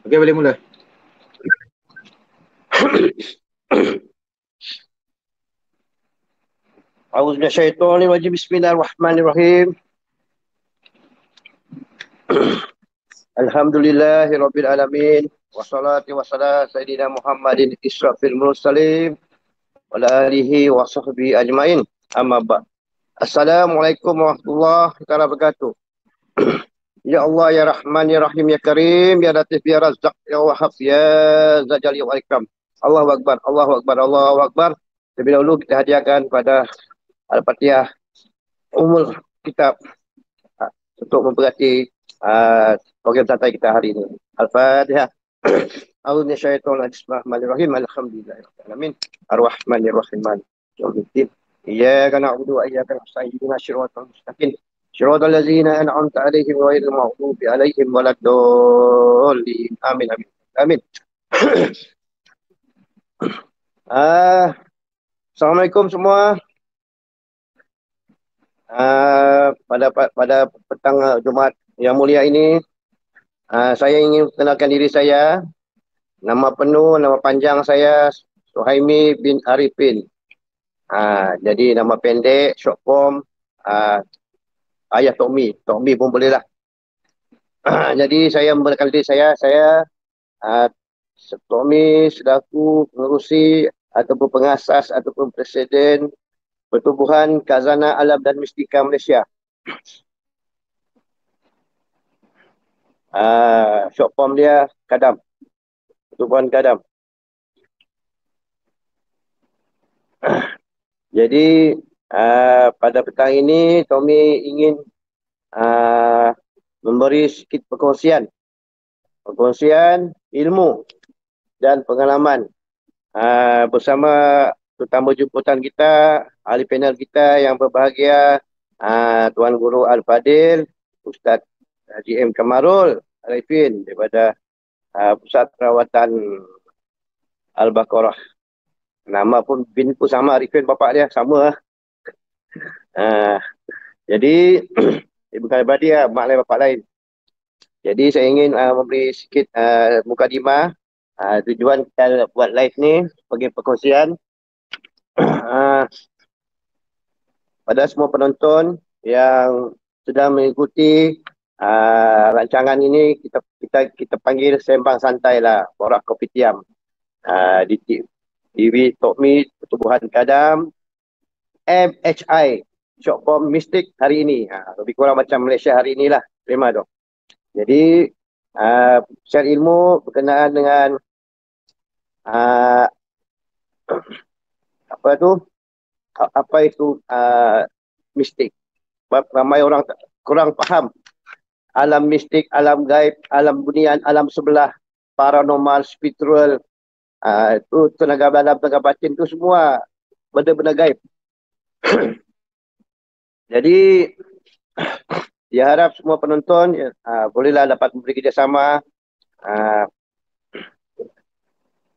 Okey, boleh mula. A'udzu minasyaitonir rajim. Bismillahirrahmanirrahim. Alhamdulillahirabbil alamin. Wassalatu wassalamu sayyidina Muhammadin israfil mursalin wa ala alihi wa sahbihi ajmain. Amma ba'd. Assalamualaikum warahmatullahi wabarakatuh. Ya Allah, ya Rahman, ya Rahim, ya Karim, ya Latif, ya Razzaq, ya Wahhab, ya Zajal, ya Ikram. Allahu Akbar, Allahu Akbar, Allahu Akbar. Terlebih dahulu kita hadiahkan pada Al-Fatihah Umul Kitab untuk memberkati program santai kita hari ini. Al-Fatihah. A'udzu minasyaitonir rajim. Bismillahirrahmanirrahim. Alhamdulillahirabbil alamin. Arrahmanirrahim. Maliki yaumiddin. Iyyaka na'budu wa iyyaka nasta'in. Ihdinas siratal mustaqim. Siratal ladzina an'amta 'alaihim ghairil maghdubi 'alaihim waladdallin. Amin amin. Amin. Assalamualaikum semua. Pada petang Jumaat yang mulia ini, saya ingin kenalkan diri saya. Nama penuh, nama panjang saya Suhaimi bin Arifin. Jadi nama pendek, short form, Ayah Tommy. Tommy pun boleh lah. Jadi saya memperkenalkan diri saya Tommy selaku pengerusi ataupun pengasas ataupun presiden Pertubuhan Khazanah Alam dan Mistika Malaysia. Short form dia Kadam. Pertubuhan Kadam. Jadi pada petang ini Tommy ingin memberi sedikit perkongsian ilmu dan pengalaman bersama tetamu jemputan kita, ahli panel kita yang berbahagia, Tuan Guru Al-Fadil, Ustaz Haji M. Kamarul Arifin daripada Pusat Perawatan Al-Baqarah. Nama pun bin pun sama, Arifin bapak dia sama. Jadi bukan abadi lah, mak lain bapak lain. Jadi saya ingin memberi sikit mukadimah tujuan kita buat live ni sebagai perkongsian. Pada semua penonton yang sedang mengikuti rancangan ini, kita panggil sembang santai lah, borak kopi tiam di TV Tokmi Pertubuhan Kadam MHI, short form Mistik hari ini. Lebih kurang macam Malaysia hari inilah, terima dong. Jadi share ilmu berkenaan dengan apa itu mistik. Sebab ramai orang kurang faham alam mistik, alam gaib, alam bunian, alam sebelah, paranormal, spiritual, itu tenaga dalam, tenaga batin, itu semua benda-benda gaib. Jadi dia harap semua penonton bolehlah dapat memberi kerjasama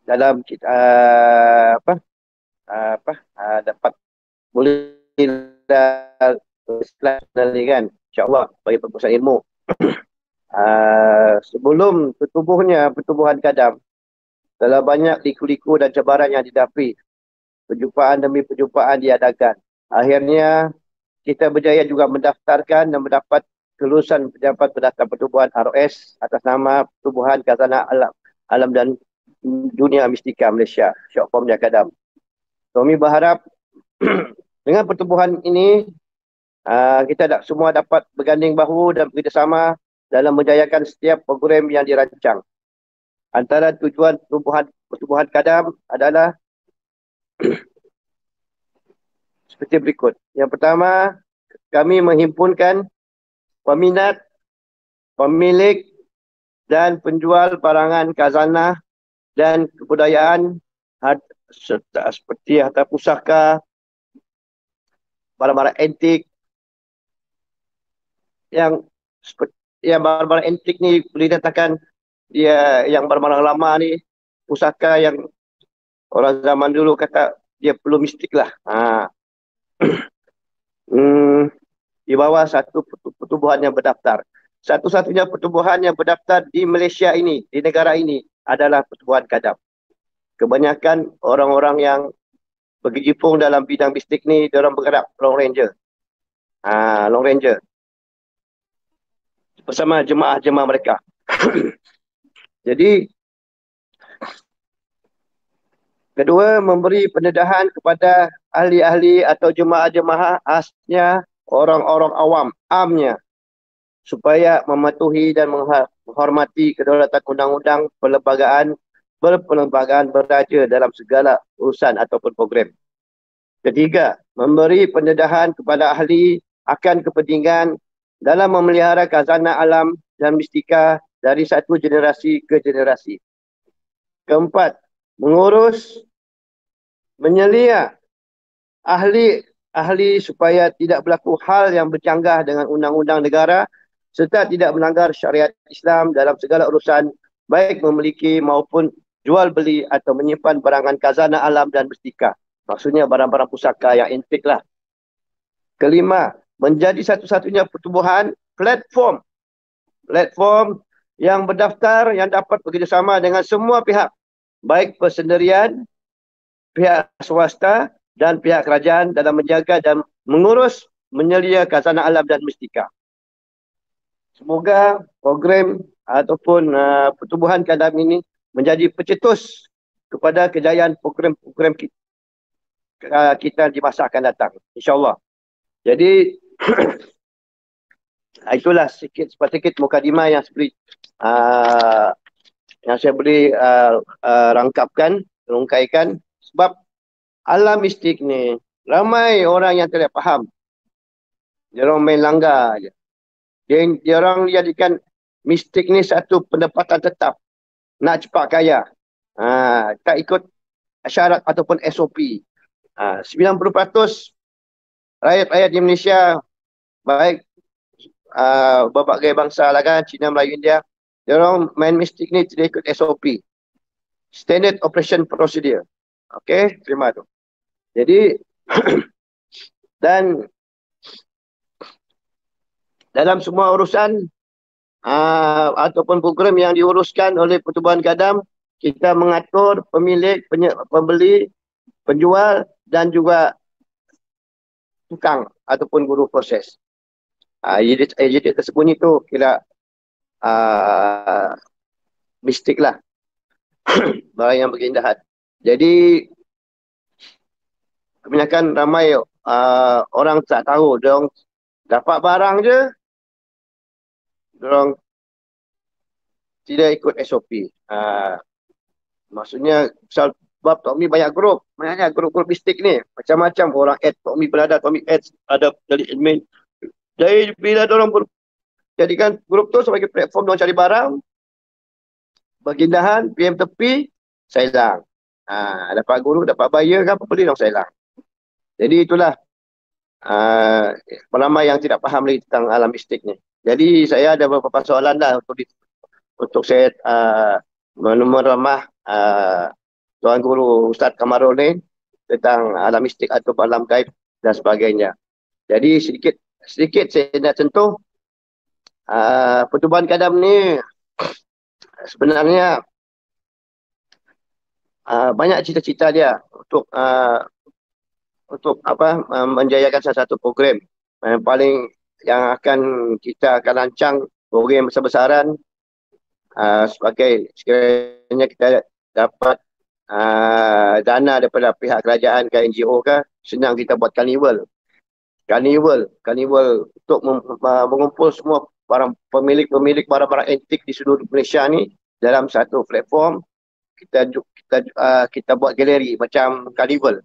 dalam dapat bolehlah ni kan, insyaAllah bagi perkongsian ilmu. Sebelum pertubuhan Kadam, telah banyak liku-liku dan cabaran yang didapi. Perjumpaan demi perjumpaan diadakan. Akhirnya kita berjaya juga mendaftarkan dan mendapat kelulusan pejabat pendaftar pertubuhan ROS atas nama Pertubuhan Khazanah Alam dan Dunia Mistika Malaysia, short formnya Kadam. Kami berharap dengan pertubuhan ini kita semua dapat berganding bahu dan bekerjasama dalam menjayakan setiap program yang dirancang. Antara tujuan pertubuhan Kadam adalah seperti berikut. Yang pertama, kami menghimpunkan peminat, pemilik dan penjual barangan khazanah dan kebudayaan seperti harta pusaka, barang-barang antik yang barang-barang antik ni boleh dikatakan dia yang barang-barang lama ni, pusaka yang orang zaman dulu kata dia perlu mistik lah. Di bawah satu pertubuhan yang berdaftar. satu-satunya pertubuhan yang berdaftar di Malaysia ini, di negara ini adalah Pertubuhan Kadam. Kebanyakan orang-orang yang berkecimpung dalam bidang mistik ni, diorang bergerak Long Ranger. Long Ranger. Bersama jemaah-jemaah mereka. Jadi, kedua, memberi pendedahan kepada ahli-ahli atau jemaah-jemaah asnya orang-orang awam, amnya, supaya mematuhi dan menghormati kedaulatan undang-undang berperlembagaan beraja dalam segala urusan ataupun program. Ketiga, memberi pendedahan kepada ahli akan kepentingan dalam memelihara khazanah alam dan mistika dari satu generasi ke generasi. Keempat, mengurus, menyelia ahli supaya tidak berlaku hal yang bercanggah dengan undang-undang negara serta tidak melanggar syariat Islam dalam segala urusan, baik memiliki maupun jual beli atau menyimpan barangan khazanah alam dan mistika. Maksudnya barang-barang pusaka yang antik lah. Kelima, menjadi satu-satunya pertubuhan platform yang berdaftar yang dapat bekerjasama dengan semua pihak, baik persendirian, pihak swasta dan pihak kerajaan dalam menjaga dan mengurus menyelia khazanah alam dan mistika. Semoga program ataupun pertubuhan Kadam ini menjadi pencetus kepada kejayaan program kita di masa akan datang, insyaAllah. Jadi, itulah sedikit mukadimah yang saya beri rungkaikan. Sebab alam mistik ni, ramai orang yang tidak faham. Dia orang main langgar je. Dia orang jadikan mistik ni satu pendapatan tetap. Nak cepat kaya. Tak ikut syarat ataupun SOP. 90% rakyat-rakyat di Malaysia, baik berbagai bangsa lah kan, Cina, Melayu, India, dia orang main mistik ni tidak ikut SOP. Standard Operation Procedure. Okey, terima tu. Jadi, dan dalam semua urusan ataupun program yang diuruskan oleh Pertubuhan Kadam, kita mengatur pemilik, pembeli, penjual dan juga tukang ataupun guru proses. Jadi tersembunyi tu kira mistik lah. Barang yang berkeindahan. Jadi kebanyakan ramai orang tak tahu. Dia orang dapat barang je, diorang tidak ikut SOP. Maksudnya, sebab Tok Mi banyak grup. Banyaknya grup-grup mistik ni. Macam-macam orang add. Tok Mi pun ada, Tok Mi add ada dari admin. Jadi bila diorang jadikan grup tu sebagai platform diorang cari barang, berkeindahan, PM tepi, saya hilang. Dapat guru, dapat buyer kan, apa beli diorang saya hilang. Jadi itulah ramai yang tidak faham lagi tentang alam mistik ni. Jadi saya ada beberapa soalan dah untuk saya menemui Tuan Guru Ustaz Kamarul ni tentang alam mistik atau alam gaib dan sebagainya. Jadi sedikit saya nak sentuh Pertubuhan Kadam ni sebenarnya banyak cita-cita dia untuk menjayakan salah satu program yang paling yang kita akan rancang program besar-besaran sebagai sekiranya kita dapat dana daripada pihak kerajaan ke NGO ke, senang kita buat carnival untuk mengumpul semua pemilik barang-barang antik di seluruh Malaysia ni dalam satu platform. Kita buat galeri macam carnival.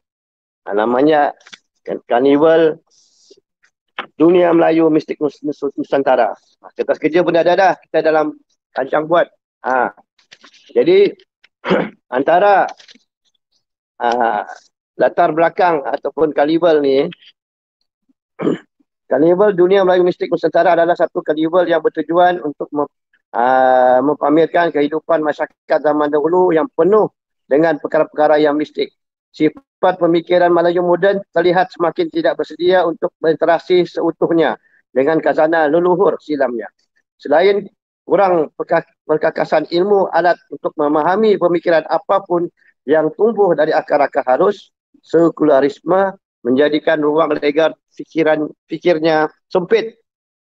Namanya Carnival Dunia Melayu Mistik Nusantara. Kertas kerja pun ada. Kita dalam rancang buat. Jadi antara latar belakang ataupun carnival ni, Carnival Dunia Melayu Mistik Nusantara adalah satu carnival yang bertujuan untuk mempamerkan kehidupan masyarakat zaman dahulu yang penuh dengan perkara-perkara yang mistik. Sifat pemikiran Melayu moden terlihat semakin tidak bersedia untuk berinteraksi seutuhnya dengan khazanah leluhur silamnya. Selain kurang perkakasan ilmu alat untuk memahami pemikiran apapun yang tumbuh dari akar-akar halus, sekularisme menjadikan ruang legar fikirnya sempit,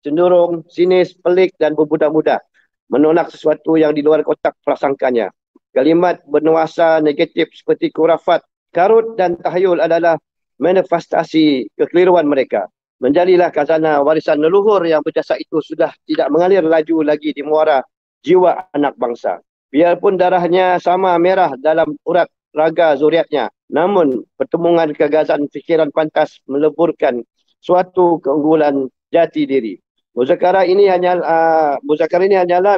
cenderung sinis, pelik dan bermudah-mudah, menolak sesuatu yang di luar kotak prasangkanya. Kalimat bernuansa negatif seperti kurafat, karut dan tahayul adalah manifestasi kekeliruan mereka. Menjadilah khazanah warisan leluhur yang berjasa itu sudah tidak mengalir laju lagi di muara jiwa anak bangsa. Biarpun darahnya sama merah dalam urat raga zuriatnya, namun pertemuan kegagasan fikiran pantas meleburkan suatu keunggulan jati diri. Muzakara ini hanyalah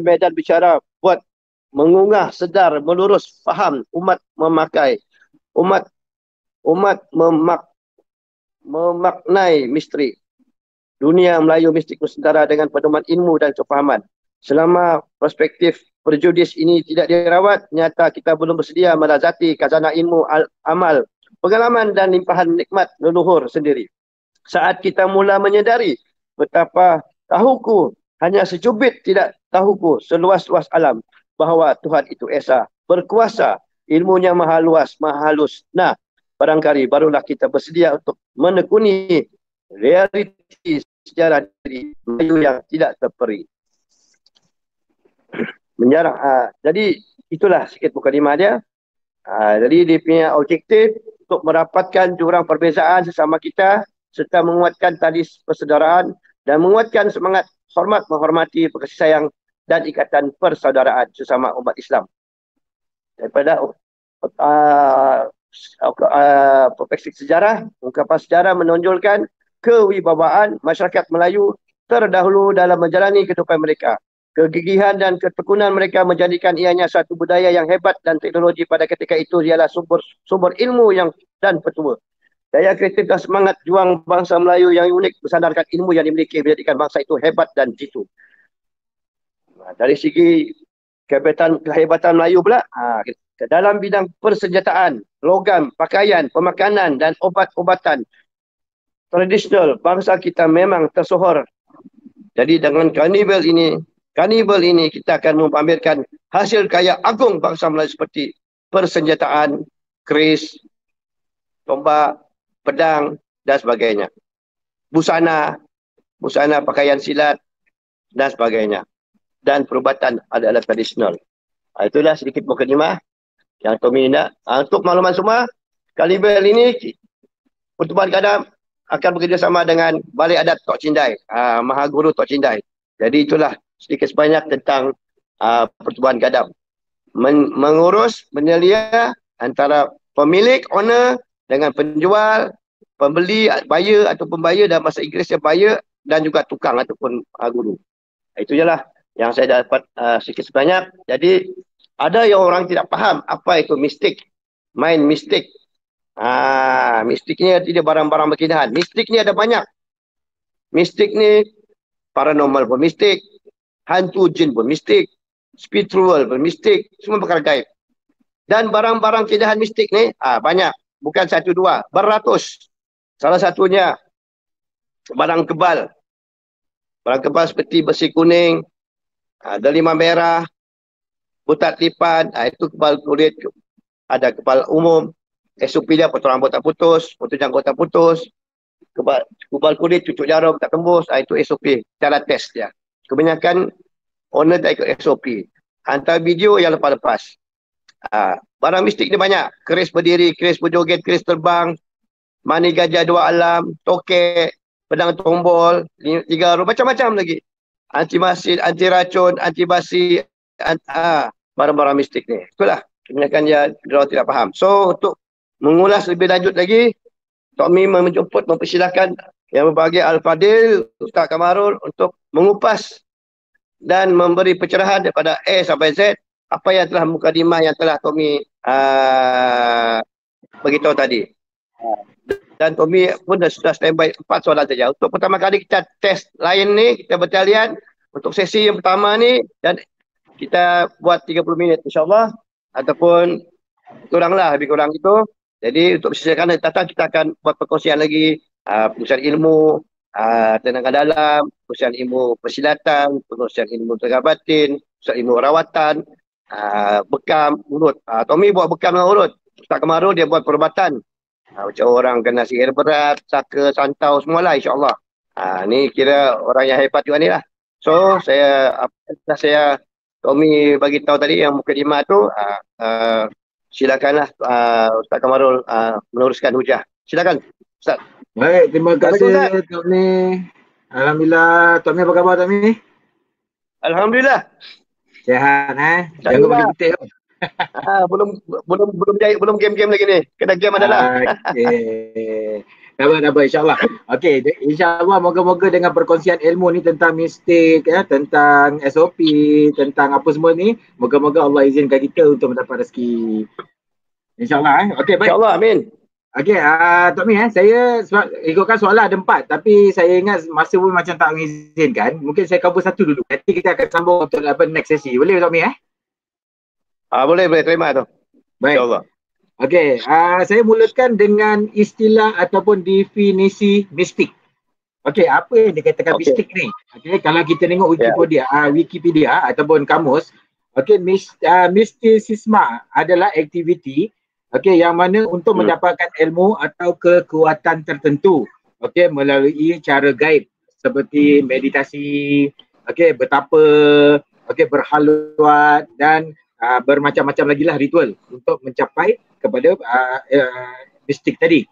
medan bicara buat mengunggah sedar melurus faham umat umat memaknai misteri dunia Melayu mistik Nusantara dengan pedoman ilmu dan kefahaman. Selama perspektif prejudis ini tidak dirawat, nyata kita belum bersedia melazati khazanah ilmu, amal, pengalaman dan limpahan nikmat leluhur sendiri. Saat kita mula menyedari betapa tahuku hanya secubit, tidak tahuku seluas-luas alam, bahawa Tuhan itu Esa, berkuasa, ilmunya maha luas, maha halus. Nah, barangkali barulah kita bersedia untuk menekuni realiti sejarah diri Melayu yang tidak terperi. Jadi itulah sikit mukadimah dia. Jadi dia punya objektif untuk merapatkan jurang perbezaan sesama kita serta menguatkan tali persaudaraan dan menguatkan semangat hormat menghormati, kasih sayang dan ikatan persaudaraan sesama umat Islam. Daripada perspektif sejarah, ungkapan sejarah menonjolkan kewibawaan masyarakat Melayu terdahulu dalam menjalani kehidupan mereka. Kegigihan dan ketekunan mereka menjadikan ianya satu budaya yang hebat dan teknologi pada ketika itu ialah sumber ilmu dan petua. Daya kreatif dan semangat juang bangsa Melayu yang unik bersandarkan ilmu yang dimiliki menjadikan bangsa itu hebat dan jitu. Dari segi kehebatan Melayu pula, dalam bidang persenjataan, logam, pakaian, pemakanan dan obat-obatan tradisional, bangsa kita memang tersohor. Jadi dengan karnival ini kita akan memamerkan hasil karya agung bangsa Melayu seperti persenjataan, keris, tombak, pedang dan sebagainya. Busana pakaian silat dan sebagainya. Dan perubatan alat-alat tradisional. Itulah sedikit mukadimah yang Tommy nak. Untuk makluman semua, karnival ini Pertubuhan Gadam akan bekerjasama dengan Balai Adat Tok Cindai, Maha Guru Tok Cindai. Jadi itulah sedikit sebanyak tentang Pertubuhan Gadam. Mengurus, menyelia antara pemilik, owner dengan penjual, pembeli, buyer atau pembayar dalam bahasa Inggerisnya buyer dan juga tukang ataupun guru. Itu je lah yang saya dapat sedikit sebanyak. Jadi ada yang orang tidak faham apa itu mistik, main mistik. Mistik ni tidak barang-barang berkinahan. Mistik ni ada banyak. Mistik ni paranormal pun mistik, hantu jin pun mistik, spiritual pun mistik, semua perkara gaib. Dan barang-barang keindahan mistik ni banyak, bukan satu dua, beratus. Salah satunya barang kebal. Barang kebal seperti besi kuning, delima merah, butat lipan, itu kebal kulit. Ada kebal umum, SOP dia potong rambut tak putus, potong janggut tak putus, kebal kulit cucuk jarum tak tembus, itu SOP, cara test dia. Kebanyakan owner tak ikut SOP. Hantar video yang lepas-lepas. Barang mistik ni banyak. Keris berdiri, keris berjoget, keris terbang, mani gajah dua alam, tokek, pedang tombol, tiga roh, macam-macam lagi. Anti masin, anti racun, anti basi, barang-barang mistik ni. Itulah kebanyakan dia tidak faham. So untuk mengulas lebih lanjut lagi, Tok Mi menjemput, mempersilahkan Yang Berbahagia Al-Fadil, Ustaz Kamarul untuk mengupas dan memberi pencerahan daripada A sampai Z apa yang telah mukadimah yang telah Tok Mi beritahu tadi. Dan Tok Mi pun sudah standby 4 soalan saja. Untuk pertama kali kita test lain ni, kita bertalian untuk sesi yang pertama ni dan kita buat 30 minit insyaAllah ataupun kuranglah, lebih kurang itu. Jadi untuk sesikan datang kita akan buat perkongsian lagi, perkongsian ilmu, tenaga dalam, penerusan ilmu persilatan, penerusan ilmu tenaga batin, penerusan ilmu rawatan, bekam, urut. Tommy buat bekam dengan urut. Ustaz Kamarul dia buat perubatan. Macam orang kena sihir berat, saka, santau, semualah insyaAllah. Ni kira orang yang hebat juga ni lah. So, saya Tommy bagi tahu tadi yang mukadimah tu, silakanlah Ustaz Kamarul meneruskan hujah. Silakan, Ustaz. Baik, terima kasih Tok Mi. Alhamdulillah. Tok Mi apa khabar Tok Mi? Alhamdulillah. Sihat Jangan pergi betik tu. Belum game-game lagi ni. Kena game adalah. Okey. Dapat insya-Allah. Okey, insya-Allah moga-moga dengan perkongsian ilmu ni tentang mistik tentang SOP, tentang apa semua ni, moga-moga Allah izinkan kita untuk mendapat rezeki. Insya-Allah Okey, baik. Insya-Allah, amin. Okey, Tok Mi saya ikutkan soalan ada 4 tapi saya ingat masa pun macam tak mengizinkan. Mungkin saya cover satu dulu. Nanti kita akan sambung untuk next sesi. Boleh Tok Mi boleh terima tu. Baik. InsyaAllah. Okey, saya mulakan dengan istilah ataupun definisi mistik. Okey, apa yang dikatakan mistik ni? Okey, kalau kita tengok Wikipedia ataupun kamus, okey, mistisisme adalah aktiviti yang mana untuk mendapatkan ilmu atau kekuatan tertentu melalui cara gaib seperti meditasi, bertapa, berhalwat dan bermacam-macam lagi lah ritual untuk mencapai kepada mistik tadi.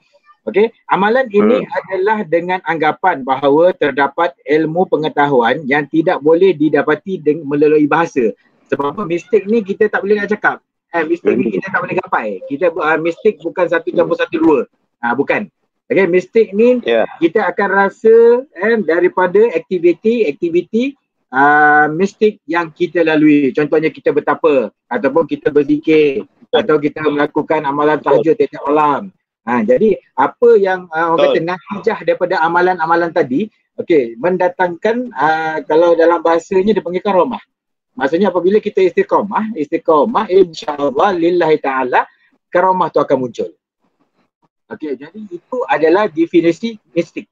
Amalan ini adalah dengan anggapan bahawa terdapat ilmu pengetahuan yang tidak boleh didapati melalui bahasa. Sebab mistik ni kita tak boleh nak cakap. Mistik ni kita tak boleh gapai. Mistik bukan 1+1=2. Bukan. Mistik ni kita akan rasa daripada aktiviti mistik yang kita lalui. Contohnya kita bertapa ataupun kita berzikir atau kita melakukan amalan tahajud tiap malam. Jadi apa yang orang kata natijah daripada amalan-amalan tadi mendatangkan kalau dalam bahasanya dipanggil karomah. Maksudnya apabila kita istiqamah insya-Allah lillahi ta'ala karamah tu akan muncul. Jadi itu adalah definisi mistik.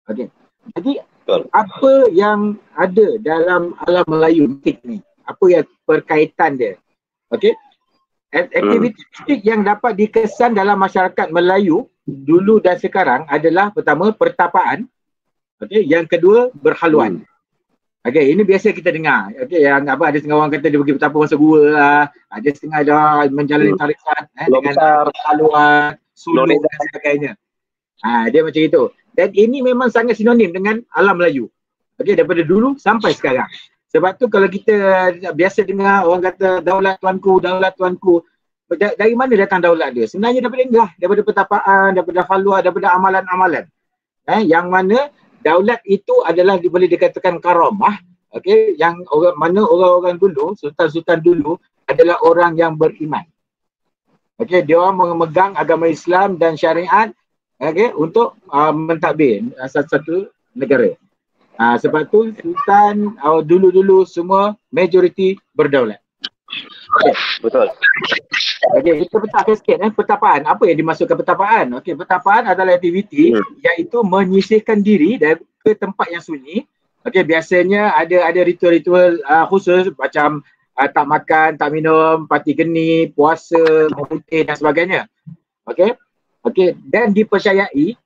Jadi apa yang ada dalam alam Melayu mistik ni? Apa yang berkaitan dia? Aktiviti mistik yang dapat dikesan dalam masyarakat Melayu dulu dan sekarang adalah pertama pertapaan, yang kedua berhaluan. Ini biasa kita dengar. Yang ada setengah orang kata dia pergi bertapa masuk gua lah. Ada setengah dah menjalani tarikat dengan haluan, suluk dan sebagainya. Dia macam itu. Dan ini memang sangat sinonim dengan alam Melayu. Daripada dulu sampai sekarang. Sebab tu kalau kita biasa dengar orang kata daulat tuanku. Dari mana datang daulat dia? Sebenarnya daripada pertapaan, daripada haluan, daripada amalan-amalan. Yang mana daulat itu adalah boleh dikatakan karamah, yang orang-orang dulu, sultan-sultan dulu adalah orang yang beriman. Dia orang memegang agama Islam dan syariat untuk mentadbir satu negara. Sebab tu sultan dulu-dulu semua majoriti berdaulat. Betul. Kita petapkan sikit pertapaan. Apa yang dimaksudkan pertapaan? Pertapaan adalah aktiviti iaitu menyisihkan diri dari ke tempat yang sunyi. Biasanya ada ritual-ritual khusus macam tak makan, tak minum, parti geni, puasa, memutih dan sebagainya. Dan dipercayai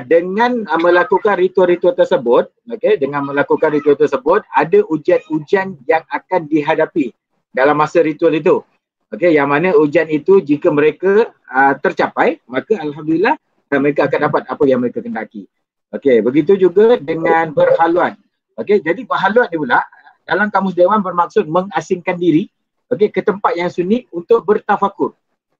dengan melakukan ritual-ritual tersebut, ada ujian-ujian yang akan dihadapi dalam masa ritual itu. Yang mana ujian itu jika mereka tercapai, maka alhamdulillah mereka akan dapat apa yang mereka kendaki. Begitu juga dengan berhaluan. Jadi berhaluan ni pula dalam kamus dewan bermaksud mengasingkan diri ke tempat yang sunyi untuk bertafakur.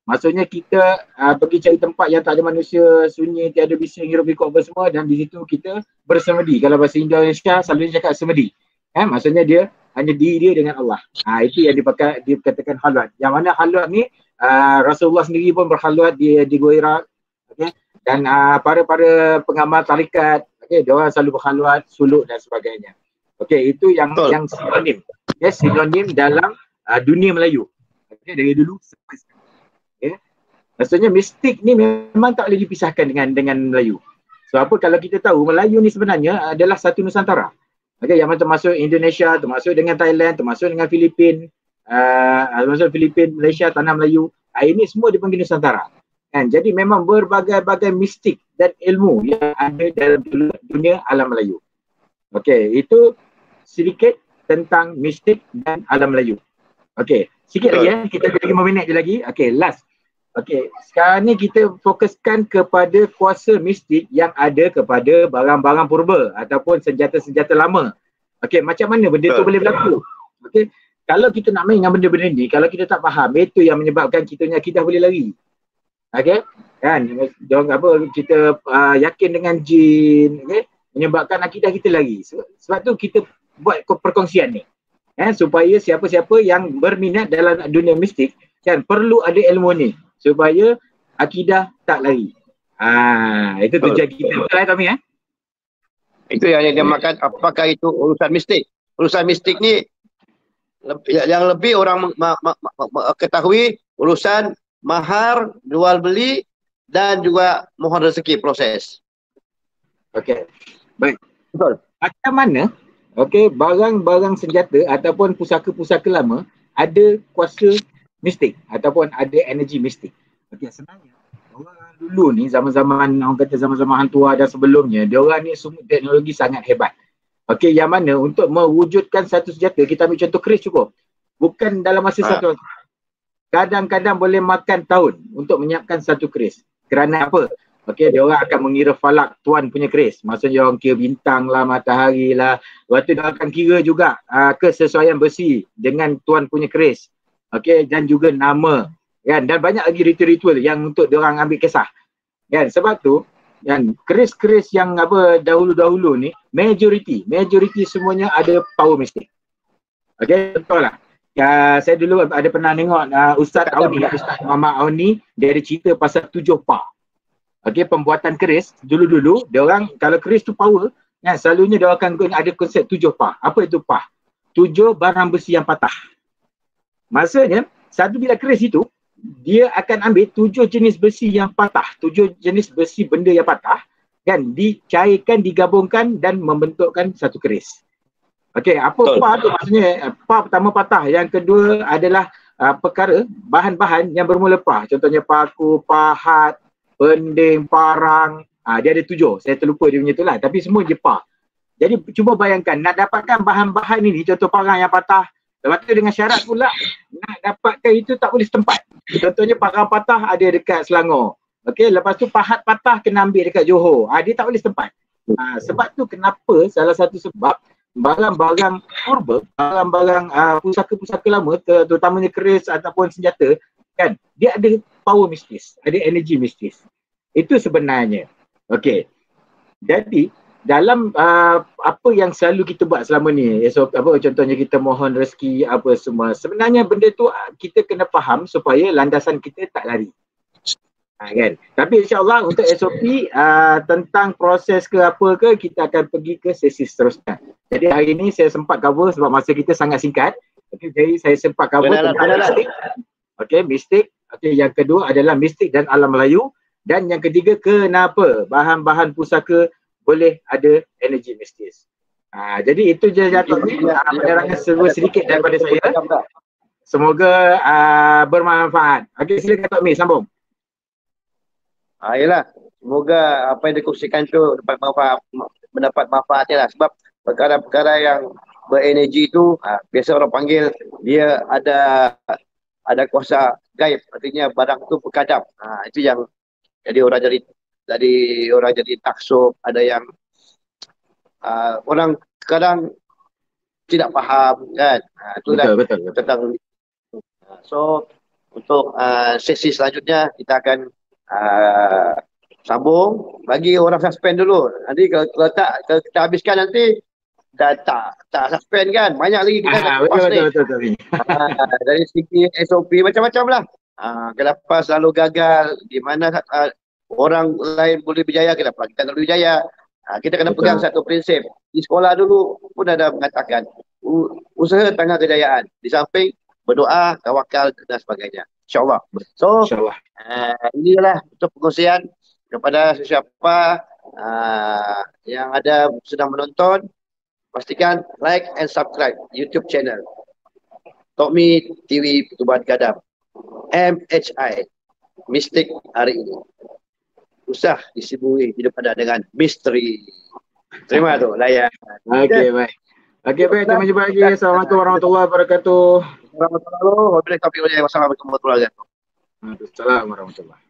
Maksudnya kita pergi cari tempat yang tak ada manusia, sunyi, tiada bising, hirup pikuk apa semua, dan di situ kita bersemedi. Kalau bahasa Indonesia selalunya cakap semedi. Maksudnya dia hanya diri dia dengan Allah. Itu yang dikatakan haluat. Yang mana haluat ni Rasulullah sendiri pun berhaluat di Gua Hira. Dan para pengamal tarikat, dia orang selalu berhaluat, suluk dan sebagainya. Itu yang sinonim. Sinonim dalam dunia Melayu. Dari dulu sampai sekarang. Maksudnya mistik ni memang tak boleh dipisahkan dengan Melayu. So apa kalau kita tahu Melayu ni sebenarnya adalah satu Nusantara. Okay, yang termasuk Indonesia, termasuk dengan Thailand, termasuk dengan Filipin, termasuk Filipin, Malaysia, Tanah Melayu. Ini semua dipanggil Nusantara. Kan? Jadi memang berbagai-bagai mistik dan ilmu yang ada dalam dunia alam Melayu. Okey, itu sedikit tentang mistik dan alam Melayu. Okey, sikit lagi kita ada 5 minit je lagi. Okey, last. Okey, sekarang ni kita fokuskan kepada kuasa mistik yang ada kepada barang-barang purba ataupun senjata-senjata lama. Okey, macam mana benda tu boleh berlaku? Okey, kalau kita nak main dengan benda-benda ni, kalau kita tak faham, itu yang menyebabkan kita punya akidah boleh lari. Okey, kan? Kita yakin dengan jin, okey? Menyebabkan akidah kita lagi. Sebab tu kita buat perkongsian ni. Supaya siapa-siapa yang berminat dalam dunia mistik kan perlu ada ilmu ni supaya akidah tak lari. Itu tujuan kita. Betul lah Tommy Itu yang dinamakan apakah itu urusan mistik. Urusan mistik ni yang lebih orang ketahui urusan mahar, jual beli dan juga mohon rezeki proses. Okey. Baik. Betul. Macam mana barang-barang senjata ataupun pusaka-pusaka lama ada kuasa mistik ataupun ada energi mistik. Okey, sebenarnya orang dulu ni zaman-zaman orang kata zaman-zaman Hang Tuah dan sebelumnya, dia orang ni semua teknologi sangat hebat. Okey, yang mana untuk mewujudkan satu senjata, kita ambil contoh keris cukup. Bukan dalam masa satu. Kadang-kadang boleh makan tahun untuk menyiapkan satu keris. Kerana apa? Okey, dia orang akan mengira falak tuan punya keris. Maksudnya dia orang kira bintang lah, matahari lah. Lepas tu dia akan kira juga kesesuaian besi dengan tuan punya keris. Okey, dan juga nama. Kan? Dan banyak lagi ritual-ritual yang untuk dia orang ambil kisah. Kan? Sebab tu, kan, keris-keris yang dahulu-dahulu ni, majority semuanya ada power mistik. Okey, betul lah. Saya dulu ada pernah tengok Ustaz Muhammad Auni, dia ada cerita pasal 7 pa. Okey, pembuatan keris dulu-dulu dia orang kalau keris tu power kan selalunya dia akan ada konsep 7 pa. Apa itu pa? 7 barang besi yang patah. Maksudnya satu bilah keris itu dia akan ambil 7 jenis besi yang patah, 7 jenis besi benda yang patah kan dicairkan, digabungkan dan membentukkan satu keris. Okey, apa pa tu maksudnya? Pa pertama patah, yang kedua adalah perkara bahan-bahan yang bermula pa. Contohnya paku, pahat, pending, parang, dia ada 7. Saya terlupa dia punya tu lah. Tapi semua je pa. Jadi cuba bayangkan nak dapatkan bahan-bahan ini, contoh parang yang patah. Lepas tu dengan syarat pula nak dapatkan itu tak boleh setempat. Contohnya parang patah ada dekat Selangor. Okey, lepas tu pahat patah kena ambil dekat Johor. Dia tak boleh setempat. Sebab tu kenapa salah satu sebab barang-barang purba, barang-barang pusaka-pusaka lama terutamanya keris ataupun senjata kan, dia ada power mistis, ada energi mistis. Itu sebenarnya. Okey. Jadi dalam apa yang selalu kita buat selama ni, contohnya kita mohon rezeki apa semua, sebenarnya benda tu kita kena faham supaya landasan kita tak lari. Kan? Tapi insyaAllah untuk SOP tentang proses ke apa ke, kita akan pergi ke sesi seterusnya. Jadi hari ini saya sempat cover sebab masa kita sangat singkat. Okay, jadi saya sempat cover tentang mistik. Okey, mistik. Okey, yang kedua adalah mistik dan alam Melayu. Dan yang ketiga, kenapa bahan-bahan pusaka boleh ada energi mistis. Jadi itu je Datuk ni, penerangan sedikit daripada saya. Semoga bermanfaat. Okey, silakan Datuk Mi, sambung. Yelah, semoga apa yang dikongsikan tu mendapat manfaatnya lah. Sebab perkara-perkara yang berenergi tu biasa orang panggil dia ada kuasa gaib, artinya barang tu berkadap. Itu yang jadi orang jadi taksub, ada yang orang kadang tidak faham kan. Itulah betul. Tentang so untuk sesi selanjutnya kita akan sambung, bagi orang suspend dulu. Nanti kalau kita habiskan nanti dah tak suspend kan. Banyak lagi kita nak kupas ni. Betul. Dari segi SOP macam-macam lah. Kenapa selalu gagal, di mana orang lain boleh berjaya, kenapa kita tak boleh berjaya. Kita kena pegang satu prinsip. Di sekolah dulu pun ada mengatakan usaha tangga kejayaan. Di samping berdoa, tawakal dan sebagainya. InsyaAllah. So, inilah untuk pengkongsian kepada sesiapa Yang ada sedang menonton, pastikan like and subscribe YouTube channel Tokmi TV Pertubuhan Gadam MHI Mistik hari ini. Usah disibui hidup anda dengan misteri. Terima tu layan. Okey, baik. Okey, baik. Sampai jumpa lagi. Assalamualaikum warahmatullahi wabarakatuh. Warahmatullahi wabarakatuh. Wabillahi taufiq wal hidayah. Wassalamualaikum warahmatullahi wabarakatuh. Waalaikumsalam warahmatullahi.